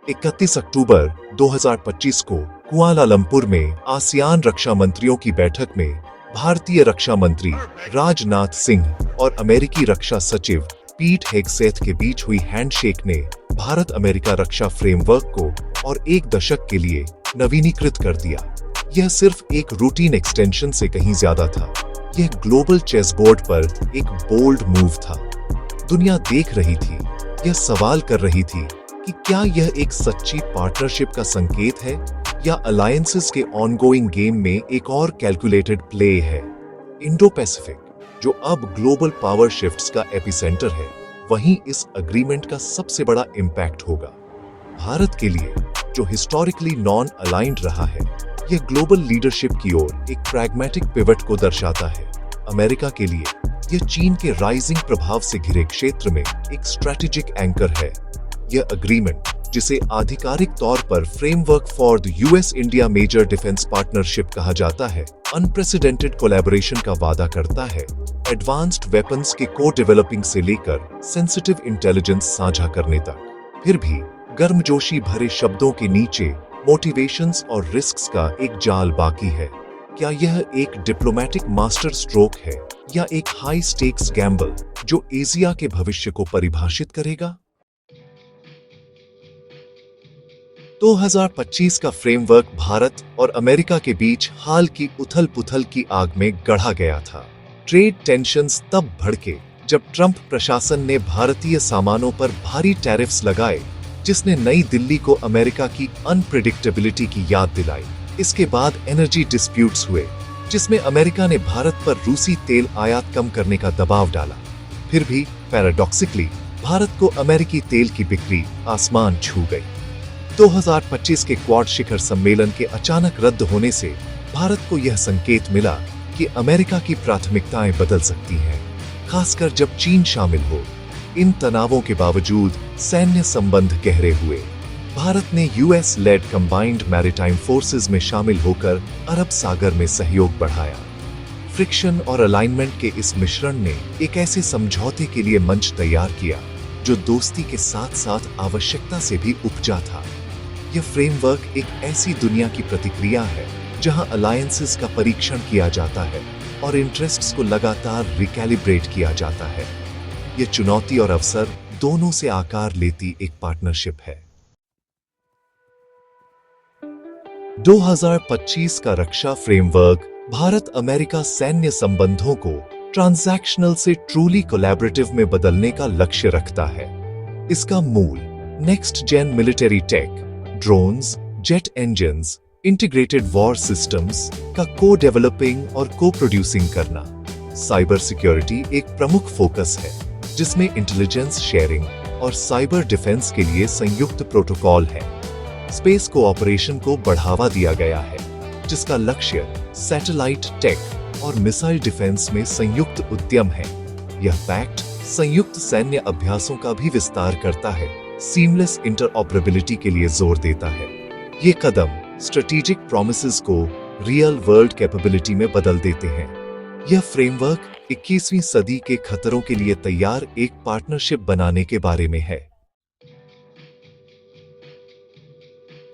31 अक्टूबर 2025 को कुआलालंपुर में आसियान रक्षा मंत्रियों की बैठक में भारतीय रक्षा मंत्री राजनाथ सिंह और अमेरिकी रक्षा सचिव पीट हेगसेथ के बीच हुई हैंडशेक ने भारत अमेरिका रक्षा फ्रेमवर्क को और एक दशक के लिए नवीनीकृत कर दिया। यह सिर्फ एक रूटीन एक्सटेंशन से कहीं ज्यादा था। यह ग्लोबल चेसबोर्ड पर एक बोल्ड मूव था। दुनिया देख रही थी, यह सवाल कर रही थी कि क्या यह एक सच्ची पार्टनरशिप का संकेत है या अलायंसेस के ऑनगोइंग गेम में एक और कैलकुलेटेड प्ले है। इंडो पैसिफिक, जो अब ग्लोबल पावर शिफ्ट्स का एपिसेंटर है, वहीं इस अग्रीमेंट का सबसे बड़ा इंपैक्ट होगा। भारत के लिए, जो हिस्टोरिकली नॉन अलाइंड रहा है, यह ग्लोबल लीडरशिप की ओर एक प्रैग्मेटिक पिवट को दर्शाता है। अमेरिका के लिए यह चीन के राइजिंग प्रभाव से घिरे क्षेत्र में एक स्ट्रैटेजिक एंकर है। यह अग्रीमेंट, जिसे आधिकारिक तौर पर framework for the US India major defence partnership कहा जाता है, अनप्रेसिडेंटेड कोलैबोरेशन का वादा करता है, एडवांस्ड वेपन्स के को डेवलपिंग से लेकर सेंसिटिव इंटेलिजेंस साझा करने तक। फिर भी गर्मजोशी भरे शब्दों के नीचे मोटिवेशंस और रिस्क्स का एक जाल बाकी है। क्या यह एक डिप्लोमैटिक मास्टर स्ट्रोक है या एक हाई स्टेक्स गैम्बल जो एशिया के भविष्य को परिभाषित करेगा? 2025 का फ्रेमवर्क भारत और अमेरिका के बीच हाल की उथल-पुथल की आग में गढ़ा गया था। ट्रेड टेंशन्स तब भड़के जब ट्रंप प्रशासन ने भारतीय सामानों पर भारी टैरिफ्स लगाए, जिसने नई दिल्ली को अमेरिका की अनप्रेडिक्टेबिलिटी की याद दिलाई। इसके बाद एनर्जी डिस्प्यूट्स हुए, जिसमें अमेरिका ने भारत पर रूसी तेल आयात कम करने का दबाव डाला। फिर भी पैराडॉक्सिकली भारत को अमेरिकी तेल की बिक्री आसमान छू गई। 2025 के क्वाड शिखर सम्मेलन के अचानक रद्द होने से भारत को यह संकेत मिला कि अमेरिका की प्राथमिकताएं बदल सकती हैं, खासकर जब चीन शामिल हो। इन तनावों के बावजूद सैन्य संबंध गहरे हुए। भारत ने US led combined maritime forces में शामिल होकर अरब सागर में सहयोग बढ़ाया। फ्रिक्शन और अलाइनमेंट के इस मिश्रण ने एक ऐसे समझौते के लिए मंच तैयार किया जो दोस्ती के साथ साथ आवश्यकता से भी उपजा था। यह फ्रेमवर्क एक ऐसी दुनिया की प्रतिक्रिया है जहां अलायंसेस का परीक्षण किया जाता है और इंटरेस्ट्स को लगातार रिकैलिब्रेट किया जाता है। यह चुनौती और अवसर दोनों से आकार लेती एक पार्टनरशिप है। 2025 का रक्षा फ्रेमवर्क भारत अमेरिका सैन्य संबंधों को ट्रांजैक्शनल से ट्रूली कोलैबोरेटिव में बदलने का लक्ष्य रखता है। इसका मूल next gen military tech, drones, jet engines, integrated war systems का को डेवलपिंग और को प्रोड्यूसिंग करना। साइबर सिक्योरिटी एक प्रमुख फोकस है, जिसमें इंटेलिजेंस शेयरिंग और साइबर डिफेंस के लिए संयुक्त प्रोटोकॉल है। स्पेस कोऑपरेशन को बढ़ावा दिया गया है, जिसका लक्ष्य सैटेलाइट टेक और मिसाइल डिफेंस में संयुक्त उद्यम है। यह पैक्ट संयुक्त सैन्य अभ्यासों का भी विस्तार करता है, सीमलेस इंटरऑपरेबिलिटी के लिए जोर देता है। ये कदम स्ट्रेटेजिक प्रॉमिसेस को रियल वर्ल्ड कैपेबिलिटी में बदल देते हैं। यह फ्रेमवर्क 21वीं सदी के खतरों के लिए तैयार एक पार्टनरशिप बनाने के बारे में है।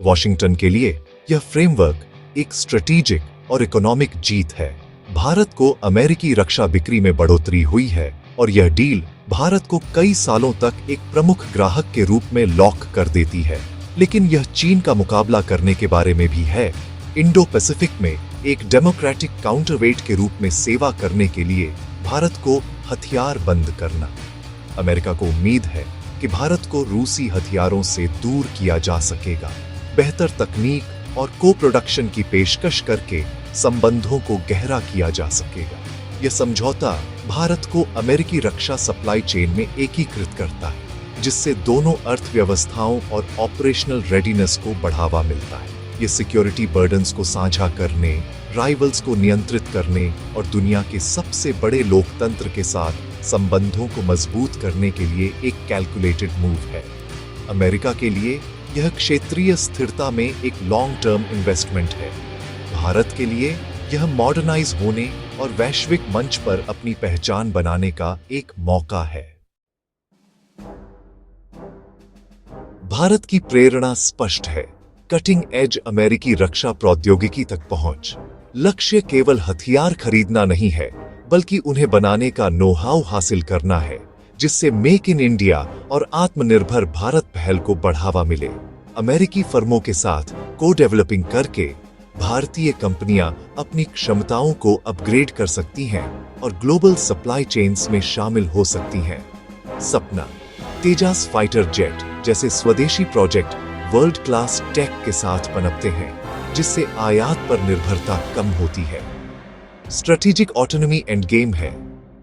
वॉशिंगटन के लिए यह फ्रेमवर्क एक स्ट्रेटेजिक और इकोनॉमिक जीत है। भारत को अमेरिकी रक्षा बिक्री में बढ़ोतरी हुई है और यह डील भारत को कई सालों तक एक प्रमुख ग्राहक के रूप में लॉक कर देती है। लेकिन यह चीन का मुकाबला करने के बारे में भी है। इंडो पैसिफिक में एक डेमोक्रेटिक काउंटरवेट के रूप में सेवा करने के लिए भारत को हथियार बंद करना। अमेरिका को उम्मीद है कि भारत को रूसी हथियारों से दूर किया जा सकेगा। बेहतर तकनीक और को प्रोडक्शन की पेशकश करके संबंधों को गहरा किया जा सकेगा। यह समझौता भारत को अमेरिकी रक्षा सप्लाई चेन में एकीकृत करता है, जिससे दोनों अर्थव्यवस्थाओं और ऑपरेशनल रेडीनेस को बढ़ावा मिलता है। यह सिक्योरिटी बर्डन्स को साझा करने, राइवल्स को नियंत्रित करने और दुनिया के सबसे बड़े लोकतंत्र के साथ संबंधों को मजबूत करने के लिए एक कैलकुलेटेड मूव है। अमेरिका के लिए यह क्षेत्रीय स्थिरता में एक लॉन्ग टर्म इन्वेस्टमेंट है। भारत के लिए यह मॉडर्नाइज होने और वैश्विक मंच पर अपनी पहचान बनाने का एक मौका है। भारत की प्रेरणा स्पष्ट है, कटिंग एज अमेरिकी रक्षा प्रौद्योगिकी तक पहुंच। लक्ष्य केवल हथियार खरीदना नहीं है, बल्कि उन्हें बनाने का नो हाउ हासिल करना है, जिससे मेक इन इंडिया और आत्मनिर्भर भारत पहल को बढ़ावा मिले। अमेरिकी फर्मों के साथ को डेवलपिंग करके भारतीय कंपनियां अपनी क्षमताओं को अपग्रेड कर सकती हैं और ग्लोबल सप्लाई चेन्स में शामिल हो सकती हैं। सपना तेजास फाइटर जेट जैसे स्वदेशी प्रोजेक्ट वर्ल्ड क्लास टेक के साथ पनपते हैं, जिससे आयात पर निर्भरता कम होती है। स्ट्रेटेजिक ऑटोनॉमी एंड गेम है,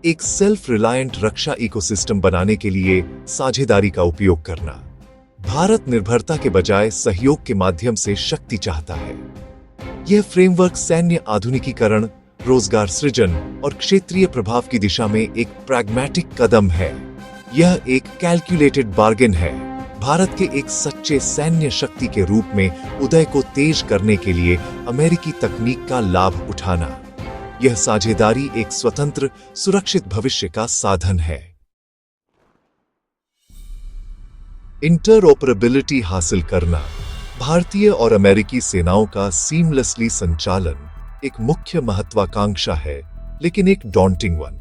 एक सेल्फ रिलायंट रक्षा इकोसिस्टम बनाने के लिए साझेदारी का उपयोग करना। भारत निर्भरता के बजाय सहयोग के माध्यम से शक्ति चाहता है। यह फ्रेमवर्क सैन्य आधुनिकीकरण, रोजगार सृजन और क्षेत्रीय प्रभाव की दिशा में एक प्रैग्मैटिक कदम है। यह एक कैलकुलेटेड बार्गेन है, भारत के एक सच्चे सैन्य शक्ति के रूप में उदय को तेज करने के लिए अमेरिकी तकनीक का लाभ उठाना। यह साझेदारी एक स्वतंत्र, सुरक्षित भविष्य का साधन है। इंटरऑपरेबिलिटी हासिल करना, भारतीय और अमेरिकी सेनाओं का सीमलेसली संचालन एक मुख्य महत्वाकांक्षा है, लेकिन एक डॉन्टिंग वन।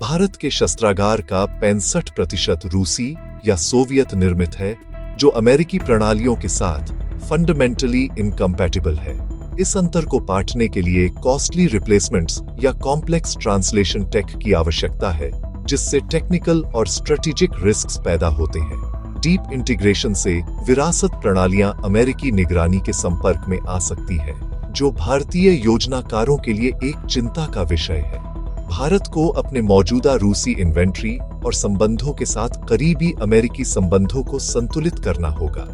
भारत के शस्त्रागार का 65% रूसी या सोवियत निर्मित है, जो अमेरिकी प्रणालियों के साथ फंडामेंटली इनकम्पैटिबल है। इस अंतर को पाटने के लिए कॉस्टली रिप्लेसमेंट्स या कॉम्प्लेक्स ट्रांसलेशन टेक की आवश्यकता है, जिससे टेक्निकल और स्ट्रेटेजिक रिस्क्स पैदा होते हैं। डीप इंटीग्रेशन से विरासत प्रणालियां अमेरिकी निगरानी के संपर्क में आ सकती है, जो भारतीय योजनाकारों के लिए एक चिंता का विषय है। भारत को अपने मौजूदा रूसी इन्वेंट्री और संबंधों के साथ करीबी अमेरिकी संबंधों को संतुलित करना होगा।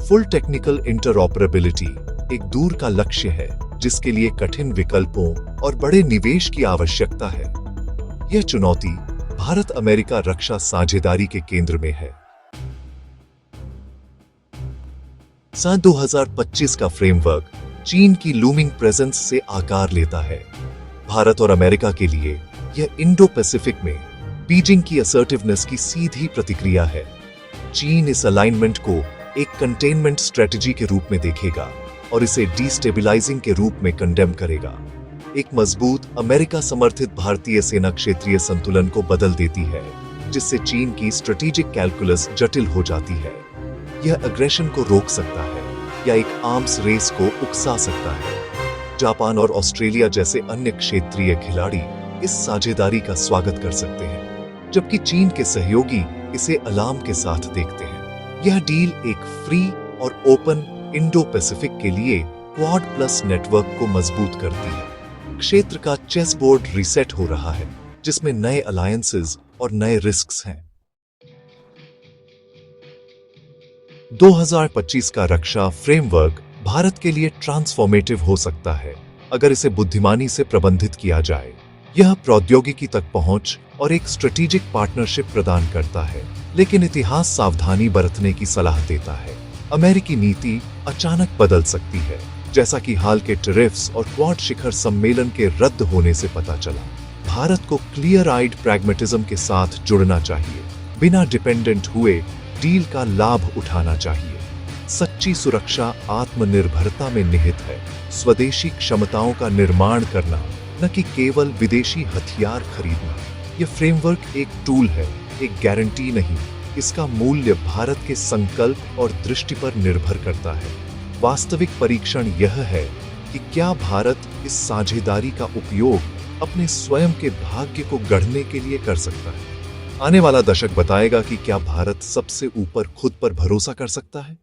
फुल टेक्निकल इंटरऑपरेबिलिटी एक दूर का लक्ष्य है, जिसके लिए कठिन विकल्पों और बड़े निवेश की आवश्यकता है। यह चुनौती भारत अमेरिका रक्षा साझेदारी के केंद्र में है। सन 2025 का फ्रेमवर्क चीन की लूमिंग प्रेजेंस से आकार लेता है। भारत और अमेरिका के लिए यह इंडो पैसिफिक में बीजिंग की असर्टिवनेस की सीधी प्रतिक्रिया है। चीन इस अलाइनमेंट को एक कंटेनमेंट स्ट्रेटजी के रूप में देखेगा और इसे डिस्टेबलाइजिंग के रूप में कंडेम करेगा। एक मजबूत अमेरिका समर्थित भारतीय सेना क्षेत्रीय संतुलन को बदल देती है, जिससे चीन की स्ट्रेटेजिक कैलकुलस जटिल हो जाती है। यह अग्रेशन को रोक सकता है या एक आर्म्स रेस को उकसा सकता है। जापान और ऑस्ट्रेलिया जैसे अन्य क्षेत्रीय खिलाड़ी इस साझेदारी का स्वागत कर सकते हैं, जबकि चीन के सहयोगी इसे अलार्म के साथ देखते हैं। यह डील एक फ्री और ओपन इंडो पैसिफिक के लिए क्वाड प्लस नेटवर्क को मजबूत करती है। क्षेत्र का चेस बोर्ड रीसेट हो रहा है, जिसमें नए अलायंसेस और नए रिस्क्स हैं। 2025 का रक्षा फ्रेमवर्क भारत के लिए ट्रांसफॉर्मेटिव हो सकता है, अगर इसे बुद्धिमानी से प्रबंधित किया जाए। यह प्रौद्योगिकी तक पहुंच और एक स्ट्रेटेजिक पार्टनरशिप प्रदान करता है, लेकिन इतिहास सावधानी बरतने की सलाह देता है। अमेरिकी नीति अचानक बदल सकती है, जैसा कि हाल के टैरिफ्स और क्वाड शिखर सम्मेलन के रद्द होने से पता चला। भारत को क्लियर आइड प्रैग्मेटिज्म के साथ जुड़ना चाहिए, बिना डिपेंडेंट हुए डील का लाभ उठाना चाहिए। सच्ची सुरक्षा आत्मनिर्भरता में निहित है, स्वदेशी क्षमताओं का निर्माण करना, न कि केवल विदेशी हथियार खरीदना। यह फ्रेमवर्क एक टूल है, एक गारंटी नहीं। इसका मूल्य भारत के संकल्प और दृष्टि पर निर्भर करता है। वास्तविक परीक्षण यह है कि क्या भारत इस साझेदारी का उपयोग अपने स्वयं के भाग्य को गढ़ने के लिए कर सकता है। आने वाला दशक बताएगा कि क्या भारत सबसे ऊपर खुद पर भरोसा कर सकता है।